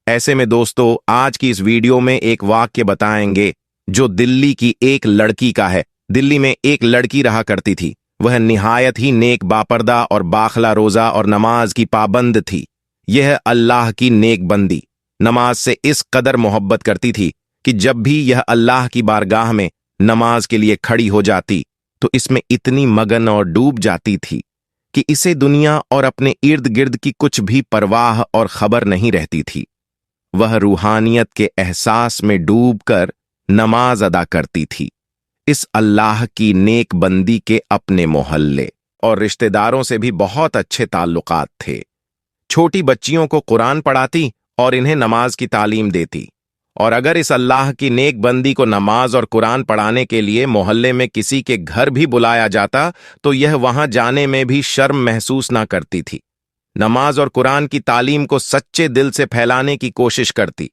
ऐसे में दोस्तों आज की इस वीडियो में एक वाक्य बताएंगे जो दिल्ली की एक लड़की का है। दिल्ली में एक लड़की रहा करती थी। वह निहायत ही नेक, बापर्दा और बाखला रोजा और नमाज की पाबंद थी। यह अल्लाह की नेक बंदी नमाज से इस कदर मोहब्बत करती थी कि जब भी यह अल्लाह की बारगाह में नमाज के लिए खड़ी हो जाती तो इसमें इतनी मगन और डूब जाती थी कि इसे दुनिया और अपने इर्द गिर्द की कुछ भी परवाह और खबर नहीं रहती थी। वह रूहानियत के एहसास में डूबकर नमाज अदा करती थी। इस अल्लाह की नेक बंदी के अपने मोहल्ले और रिश्तेदारों से भी बहुत अच्छे ताल्लुकात थे। छोटी बच्चियों को कुरान पढ़ाती और इन्हें नमाज की तालीम देती। और अगर इस अल्लाह की नेक बंदी को नमाज और कुरान पढ़ाने के लिए मोहल्ले में किसी के घर भी बुलाया जाता तो यह वहां जाने में भी शर्म महसूस ना करती थी। नमाज और कुरान की तालीम को सच्चे दिल से फैलाने की कोशिश करती।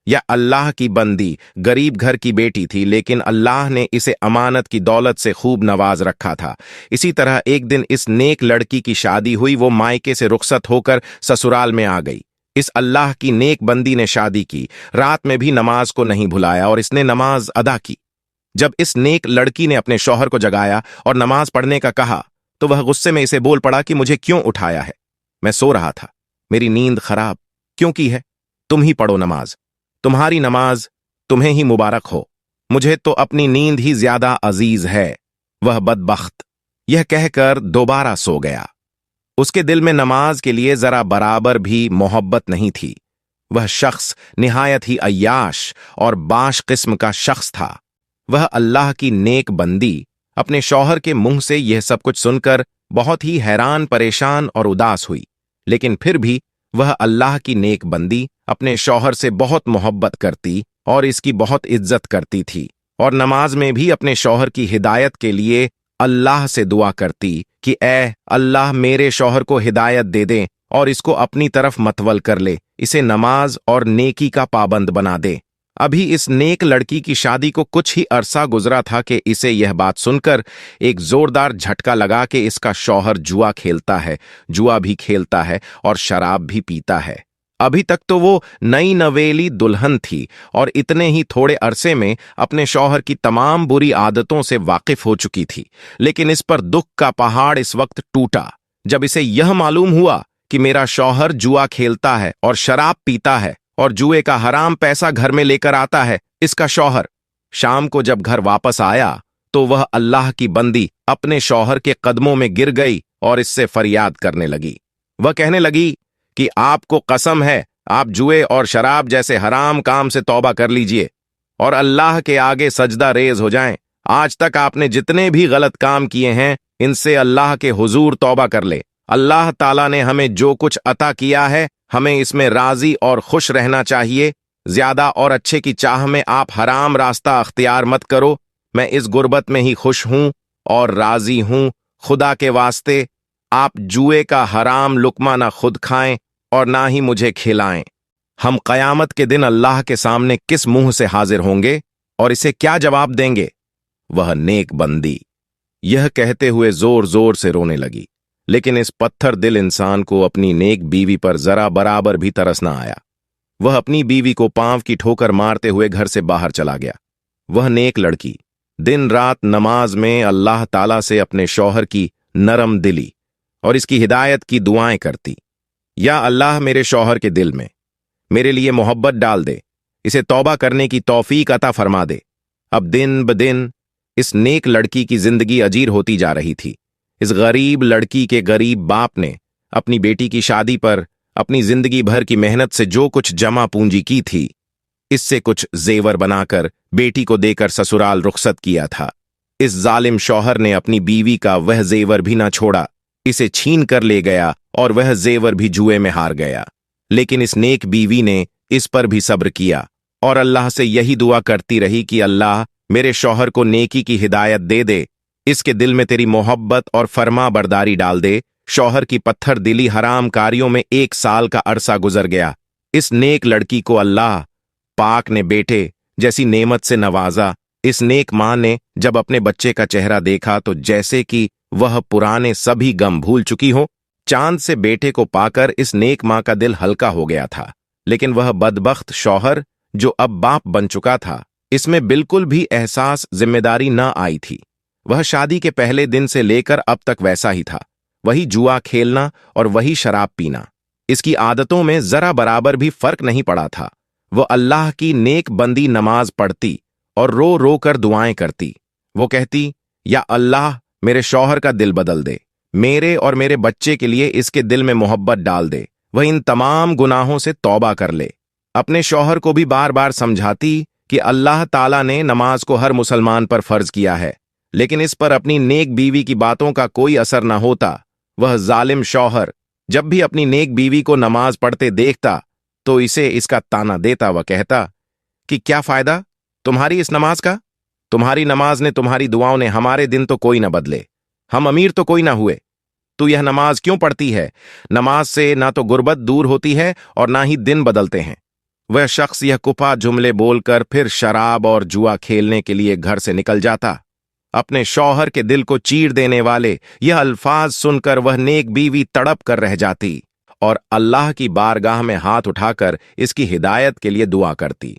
यह अल्लाह की बंदी गरीब घर की बेटी थी, लेकिन अल्लाह ने इसे अमानत की दौलत से खूब नवाज रखा था। इसी तरह एक दिन इस नेक लड़की की शादी हुई। वो मायके से रुखसत होकर ससुराल में आ गई। इस अल्लाह की नेक बंदी ने शादी की। रात में भी नमाज को नहीं भुलाया और इसने नमाज अदा की। जब इस नेक लड़की ने अपने शौहर को जगाया और नमाज पढ़ने का कहा तो वह गुस्से में इसे बोल पड़ा कि मुझे क्यों उठाया है? मैं सो रहा था। मेरी नींद खराब क्यों की है? तुम ही पढ़ो नमाज। तुम्हारी नमाज तुम्हें ही मुबारक हो। मुझे तो अपनी नींद ही ज्यादा अजीज है। वह बदबख्त यह कहकर दोबारा सो गया। उसके दिल में नमाज के लिए जरा बराबर भी मोहब्बत नहीं थी। वह शख्स निहायत ही अय्याश और बाश किस्म का शख्स था। वह अल्लाह की नेक बंदी अपने शौहर के मुंह से यह सब कुछ सुनकर बहुत ही हैरान, परेशान और उदास हुई। लेकिन फिर भी वह अल्लाह की नेक बंदी अपने शौहर से बहुत मोहब्बत करती और इसकी बहुत इज्जत करती थी और नमाज में भी अपने शौहर की हिदायत के लिए अल्लाह से दुआ करती कि ऐ अल्लाह मेरे शौहर को हिदायत दे दे और इसको अपनी तरफ मतवल कर ले, इसे नमाज और नेकी का पाबंद बना दे। अभी इस नेक लड़की की शादी को कुछ ही अरसा गुजरा था कि इसे यह बात सुनकर एक जोरदार झटका लगा कि इसका शौहर जुआ खेलता है, जुआ भी खेलता है और शराब भी पीता है। अभी तक तो वो नई नवेली दुल्हन थी और इतने ही थोड़े अरसे में अपने शौहर की तमाम बुरी आदतों से वाकिफ हो चुकी थी। लेकिन इस पर दुख का पहाड़ इस वक्त टूटा जब इसे यह मालूम हुआ कि मेरा शौहर जुआ खेलता है और शराब पीता है और जुए का हराम पैसा घर में लेकर आता है। इसका शौहर शाम को जब घर वापस आया तो वह अल्लाह की बंदी अपने शौहर के कदमों में गिर गई और इससे फरियाद करने लगी। वह कहने लगी कि आपको कसम है, आप जुए और शराब जैसे हराम काम से तौबा कर लीजिए और अल्लाह के आगे सजदा रेज हो जाएं। आज तक आपने जितने भी गलत काम किए हैं इनसे अल्लाह के हुजूर तौबा कर ले। अल्लाह ताला ने हमें जो कुछ अता किया है हमें इसमें राजी और खुश रहना चाहिए। ज्यादा और अच्छे की चाह में आप हराम रास्ता अख्तियार मत करो। मैं इस गुर्बत में ही खुश हूं और राजी हूं। खुदा के वास्ते आप जुए का हराम लुकमा ना खुद खाएं और ना ही मुझे खिलाएं। हम कयामत के दिन अल्लाह के सामने किस मुंह से हाजिर होंगे और इसे क्या जवाब देंगे? वह नेक बंदी यह कहते हुए जोर जोर से रोने लगी। लेकिन इस पत्थर दिल इंसान को अपनी नेक बीवी पर जरा बराबर भी तरस न आया। वह अपनी बीवी को पांव की ठोकर मारते हुए घर से बाहर चला गया। वह नेक लड़की दिन रात नमाज में अल्लाह ताला से अपने शौहर की नरम दिली और इसकी हिदायत की दुआएं करती। या अल्लाह मेरे शौहर के दिल में मेरे लिए मोहब्बत डाल दे, इसे तौबा करने की तौफीक अता फरमा दे। अब दिन ब दिन इस नेक लड़की की जिंदगी अजीर होती जा रही थी। इस गरीब लड़की के गरीब बाप ने अपनी बेटी की शादी पर अपनी जिंदगी भर की मेहनत से जो कुछ जमा पूंजी की थी इससे कुछ जेवर बनाकर बेटी को देकर ससुराल रुखसत किया था। इस जालिम शौहर ने अपनी बीवी का वह जेवर भी ना छोड़ा, इसे छीन कर ले गया और वह जेवर भी जुए में हार गया। लेकिन इस नेक बीवी ने इस पर भी सब्र किया और अल्लाह से यही दुआ करती रही कि अल्लाह मेरे शौहर को नेकी की हिदायत दे दे, इसके दिल में तेरी मोहब्बत और फरमा बरदारी डाल दे। शौहर की पत्थर दिली हराम कारियों में 1 साल का अरसा गुजर गया। इस नेक लड़की को अल्लाह पाक ने बेटे जैसी नेमत से नवाजा। इस नेक मां ने जब अपने बच्चे का चेहरा देखा तो जैसे कि वह पुराने सभी गम भूल चुकी हो। चांद से बेटे को पाकर इस नेक मां का दिल हल्का हो गया था। लेकिन वह बदबख्त शौहर जो अब बाप बन चुका था, इसमें बिल्कुल भी एहसास जिम्मेदारी न आई थी। वह शादी के पहले दिन से लेकर अब तक वैसा ही था, वही जुआ खेलना और वही शराब पीना। इसकी आदतों में जरा बराबर भी फर्क नहीं पड़ा था। वो अल्लाह की नेक बंदी नमाज पढ़ती और रो रो कर दुआएं करती। वो कहती, या अल्लाह मेरे शौहर का दिल बदल दे, मेरे और मेरे बच्चे के लिए इसके दिल में मोहब्बत डाल दे, वह इन तमाम गुनाहों से तौबा कर ले। अपने शौहर को भी बार बार समझाती कि अल्लाह ताला ने नमाज को हर मुसलमान पर फर्ज किया है, लेकिन इस पर अपनी नेक बीवी की बातों का कोई असर न होता। वह जालिम शौहर जब भी अपनी नेक बीवी को नमाज पढ़ते देखता तो इसे इसका ताना देता। वह कहता कि क्या फायदा तुम्हारी इस नमाज का? तुम्हारी नमाज ने, तुम्हारी दुआओं ने हमारे दिन तो कोई न बदले, हम अमीर तो कोई ना हुए, तू यह नमाज क्यों पढ़ती है? नमाज से ना तो गुर्बत दूर होती है और ना ही दिन बदलते हैं। वह शख्स यह कुपा जुमले बोलकर फिर शराब और जुआ खेलने के लिए घर से निकल जाता। अपने शौहर के दिल को चीर देने वाले यह अल्फाज सुनकर वह नेक बीवी तड़प कर रह जाती और अल्लाह की बारगाह में हाथ उठाकर इसकी हिदायत के लिए दुआ करती।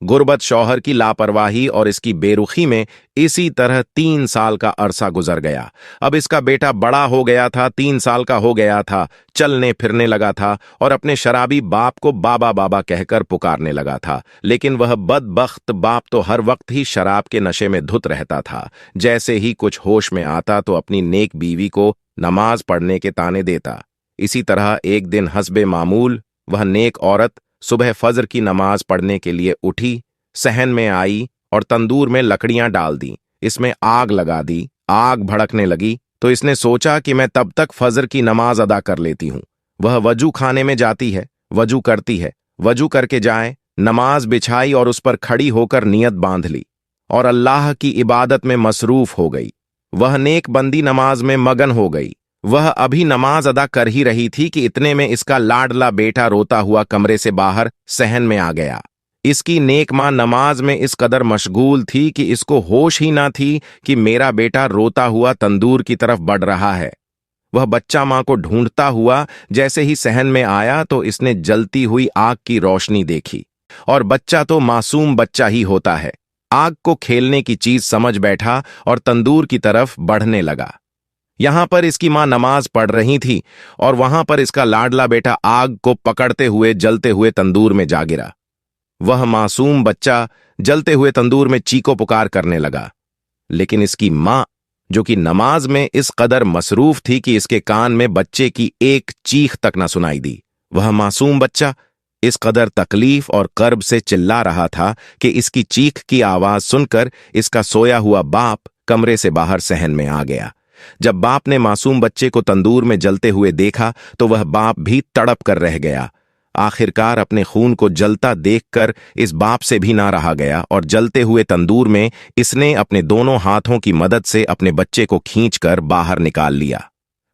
गुर्बत शौहर की लापरवाही और इसकी बेरुखी में इसी तरह 3 साल का अरसा गुजर गया। अब इसका बेटा बड़ा हो गया था, 3 साल का हो गया था, चलने फिरने लगा था और अपने शराबी बाप को बाबा बाबा कहकर पुकारने लगा था। लेकिन वह बदबख्त बाप तो हर वक्त ही शराब के नशे में धुत रहता था। जैसे ही कुछ होश में आता तो अपनी नेक बीवी को नमाज पढ़ने के ताने देता। इसी तरह एक दिन हस्बे मामूल वह नेक औरत सुबह फजर की नमाज पढ़ने के लिए उठी, सहन में आई और तंदूर में लकड़ियां डाल दी, इसमें आग लगा दी। आग भड़कने लगी तो इसने सोचा कि मैं तब तक फजर की नमाज अदा कर लेती हूं। वह वजू खाने में जाती है, वजू करती है, वजू करके जाए, नमाज बिछाई और उस पर खड़ी होकर नियत बांध ली और अल्लाह की इबादत में मसरूफ हो गई। वह नेक बंदी नमाज में मगन हो गई। वह अभी नमाज अदा कर ही रही थी कि इतने में इसका लाडला बेटा रोता हुआ कमरे से बाहर सहन में आ गया। इसकी नेक मां नमाज में इस कदर मशगूल थी कि इसको होश ही ना थी कि मेरा बेटा रोता हुआ तंदूर की तरफ बढ़ रहा है। वह बच्चा मां को ढूंढता हुआ जैसे ही सहन में आया तो इसने जलती हुई आग की रोशनी देखी और बच्चा तो मासूम बच्चा ही होता है, आग को खेलने की चीज समझ बैठा और तंदूर की तरफ बढ़ने लगा। यहां पर इसकी मां नमाज पढ़ रही थी और वहां पर इसका लाडला बेटा आग को पकड़ते हुए जलते हुए तंदूर में जा गिरा। वह मासूम बच्चा जलते हुए तंदूर में चीको पुकार करने लगा, लेकिन इसकी मां जो कि नमाज में इस कदर मसरूफ थी कि इसके कान में बच्चे की एक चीख तक न सुनाई दी। वह मासूम बच्चा इस कदर तकलीफ और कर्ब से चिल्ला रहा था कि इसकी चीख की आवाज सुनकर इसका सोया हुआ बाप कमरे से बाहर सहन में आ गया। जब बाप ने मासूम बच्चे को तंदूर में जलते हुए देखा तो वह बाप भी तड़प कर रह गया। आखिरकार अपने खून को जलता देखकर इस बाप से भी ना रहा गया और जलते हुए तंदूर में इसने अपने दोनों हाथों की मदद से अपने बच्चे को खींचकर बाहर निकाल लिया।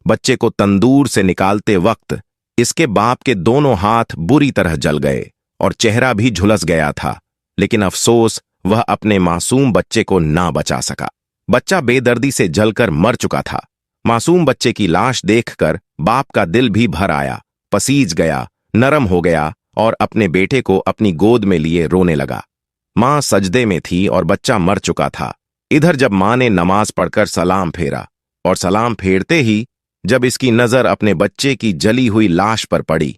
बच्चे को तंदूर से निकालते वक्त इसके बाप के दोनों हाथ बुरी तरह जल गए और चेहरा भी झुलस गया था, लेकिन अफसोस वह अपने मासूम बच्चे को ना बचा सका। बच्चा बेदर्दी से जलकर मर चुका था। मासूम बच्चे की लाश देखकर बाप का दिल भी भर आया, पसीज गया, नरम हो गया और अपने बेटे को अपनी गोद में लिए रोने लगा। मां सजदे में थी और बच्चा मर चुका था। इधर जब मां ने नमाज पढ़कर सलाम फेरा और सलाम फेरते ही जब इसकी नजर अपने बच्चे की जली हुई लाश पर पड़ी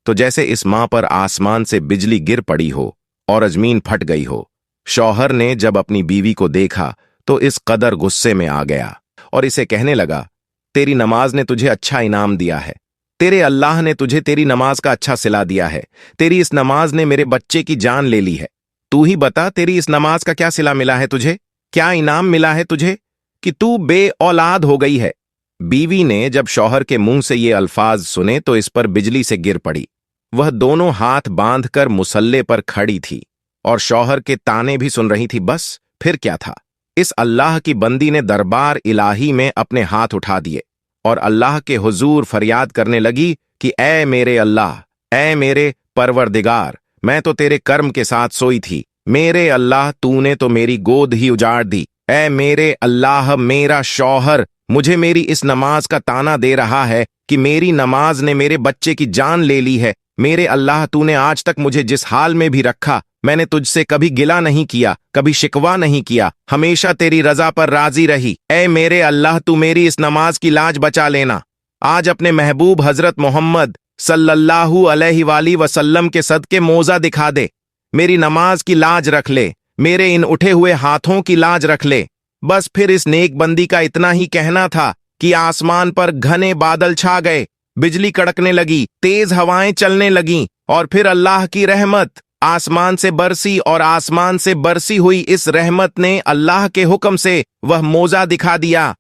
तो जैसे इस मां पर आसमान से बिजली गिर पड़ी हो और जमीन फट गई हो। शौहर ने जब अपनी बीवी को देखा तो इस कदर गुस्से में आ गया और इसे कहने लगा, तेरी नमाज ने तुझे अच्छा इनाम दिया है, तेरे अल्लाह ने तुझे तेरी नमाज का अच्छा सिला दिया है। तेरी इस नमाज ने मेरे बच्चे की जान ले ली है। तू ही बता, तेरी इस नमाज का क्या सिला मिला है तुझे? क्या इनाम मिला है तुझे कि तू बे औलाद हो गई है? बीवी ने जब शौहर के मुंह से ये अल्फाज सुने तो इस पर बिजली से गिर पड़ी। वह दोनों हाथ बांधकर मुसल्ले पर खड़ी थी और शौहर के ताने भी सुन रही थी। बस फिर क्या था, इस अल्लाह की बंदी ने दरबार इलाही में अपने हाथ उठा दिए और अल्लाह के हुजूर फरियाद करने लगी कि ऐ मेरे अल्लाह, ऐ मेरे परवरदिगार, मैं तो तेरे कर्म के साथ सोई थी। मेरे अल्लाह, तूने तो मेरी गोद ही उजाड़ दी। ऐ मेरे अल्लाह, मेरा शौहर मुझे मेरी इस नमाज का ताना दे रहा है कि मेरी नमाज ने मेरे बच्चे की जान ले ली है। मेरे अल्लाह, तूने आज तक मुझे जिस हाल में भी रखा, मैंने तुझसे कभी गिला नहीं किया, कभी शिकवा नहीं किया, हमेशा तेरी रजा पर राजी रही। ऐ मेरे अल्लाह, तू मेरी इस नमाज की लाज बचा लेना। आज अपने महबूब हजरत मोहम्मद सल्लल्लाहु अलैहि वसल्लम के सदके मोजा दिखा दे। मेरी नमाज की लाज रख ले, मेरे इन उठे हुए हाथों की लाज रख ले। बस फिर इस नेक बंदी का इतना ही कहना था कि आसमान पर घने बादल छा गए, बिजली कड़कने लगी, तेज हवाएं चलने लगीं, और फिर अल्लाह की रहमत आसमान से बरसी, और आसमान से बरसी हुई इस रहमत ने अल्लाह के हुक्म से वह मोजा दिखा दिया।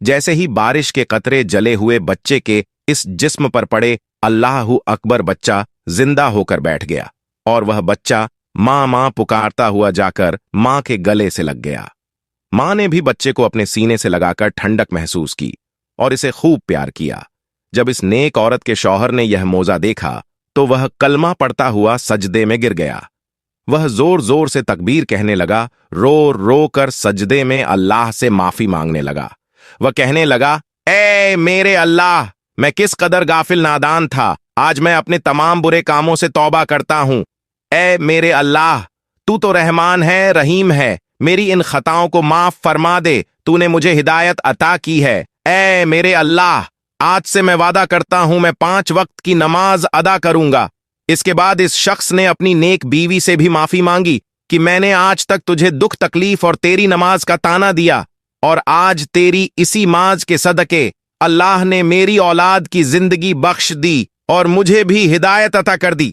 जैसे ही बारिश के कतरे जले हुए बच्चे के इस जिस्म पर पड़े, अल्लाहु अकबर, बच्चा जिंदा होकर बैठ गया, और वह बच्चा माँ माँ पुकारता हुआ जाकर माँ के गले से लग गया। माँ ने भी बच्चे को अपने सीने से लगाकर ठंडक महसूस की और इसे खूब प्यार किया। जब इस नेक औरत के शौहर ने यह मोजा देखा तो वह कलमा पढ़ता हुआ सजदे में गिर गया। वह जोर जोर से तकबीर कहने लगा, रो रो कर सजदे में अल्लाह से माफी मांगने लगा। वह कहने लगा, ऐ मेरे अल्लाह, मैं किस कदर गाफिल नादान था, आज मैं अपने तमाम बुरे कामों से तौबा करता हूं। ऐ मेरे अल्लाह, तू तो रहमान है, रहीम है, मेरी इन खताओं को माफ फरमा दे, तूने मुझे हिदायत अता की है। ऐ मेरे अल्लाह, आज से मैं वादा करता हूं, मैं 5 वक्त की नमाज अदा करूंगा। इसके बाद इस शख्स ने अपनी नेक बीवी से भी माफी मांगी कि मैंने आज तक तुझे दुख तकलीफ और तेरी नमाज का ताना दिया, और आज तेरी इसी माज के सदके अल्लाह ने मेरी औलाद की जिंदगी बख्श दी और मुझे भी हिदायत अता कर दी।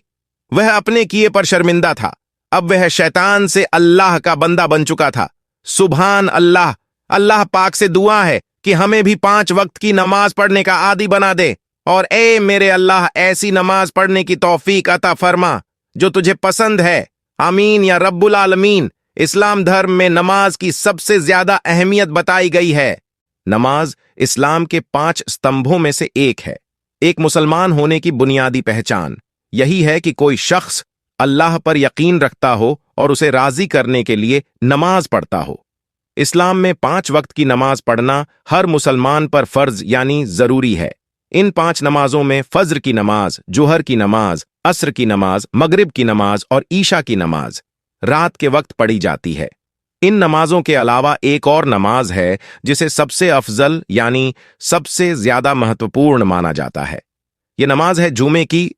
वह अपने किए पर शर्मिंदा था, अब वह शैतान से अल्लाह का बंदा बन चुका था। सुभान अल्लाह, अल्लाह पाक से दुआ है कि हमें भी 5 वक्त की नमाज पढ़ने का आदी बना दे, और ए मेरे अल्लाह, ऐसी नमाज पढ़ने की तौफीक अता फरमा जो तुझे पसंद है। आमीन या रब्बुल आलमीन। इस्लाम धर्म में नमाज की सबसे ज्यादा अहमियत बताई गई है। नमाज इस्लाम के 5 स्तंभों में से एक है। एक मुसलमान होने की बुनियादी पहचान यही है कि कोई शख्स अल्लाह पर यकीन रखता हो और उसे राजी करने के लिए नमाज पढ़ता हो। इस्लाम में 5 वक्त की नमाज पढ़ना हर मुसलमान पर फर्ज यानी जरूरी है। इन 5 नमाजों में फज्र की नमाज, जुहर की नमाज, असर की नमाज, मगरिब की नमाज और ईशा की नमाज रात के वक्त पढ़ी जाती है। इन नमाजों के अलावा एक और नमाज है जिसे सबसे अफजल यानी सबसे ज्यादा महत्वपूर्ण माना जाता है। यह नमाज है जुमे की।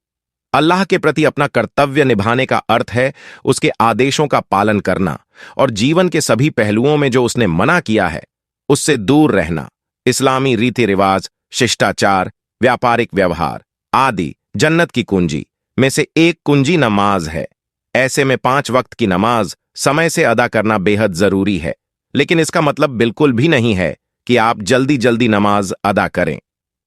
अल्लाह के प्रति अपना कर्तव्य निभाने का अर्थ है उसके आदेशों का पालन करना और जीवन के सभी पहलुओं में जो उसने मना किया है उससे दूर रहना। इस्लामी रीति रिवाज, शिष्टाचार, व्यापारिक व्यवहार आदि जन्नत की कुंजी में से एक कुंजी नमाज है। ऐसे में 5 वक्त की नमाज समय से अदा करना बेहद जरूरी है, लेकिन इसका मतलब बिल्कुल भी नहीं है कि आप जल्दी जल्दी नमाज अदा करें।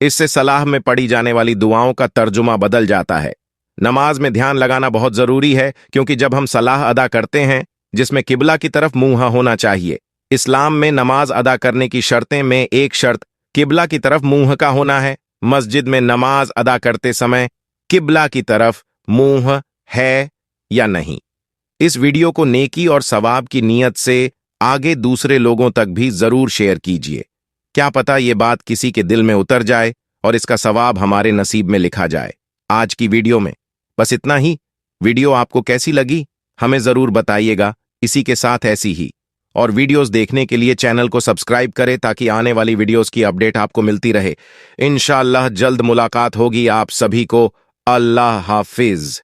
इससे सलाह में पढ़ी जाने वाली दुआओं का तर्जुमा बदल जाता है। नमाज में ध्यान लगाना बहुत जरूरी है, क्योंकि जब हम सलाह अदा करते हैं जिसमें किबला की तरफ मुंह होना चाहिए। इस्लाम में नमाज अदा करने की शर्तें में एक शर्त किबला की तरफ मुंह का होना है। मस्जिद में नमाज अदा करते समय किबला की तरफ मुंह है या नहीं। इस वीडियो को नेकी और सवाब की नीयत से आगे दूसरे लोगों तक भी जरूर शेयर कीजिए। क्या पता ये बात किसी के दिल में उतर जाए और इसका सवाब हमारे नसीब में लिखा जाए। आज की वीडियो में बस इतना ही। वीडियो आपको कैसी लगी हमें जरूर बताइएगा। इसी के साथ ऐसी ही और वीडियोस देखने के लिए चैनल को सब्सक्राइब करें ताकि आने वाली वीडियोस की अपडेट आपको मिलती रहे। इंशाअल्लाह जल्द मुलाकात होगी। आप सभी को अल्लाह हाफिज।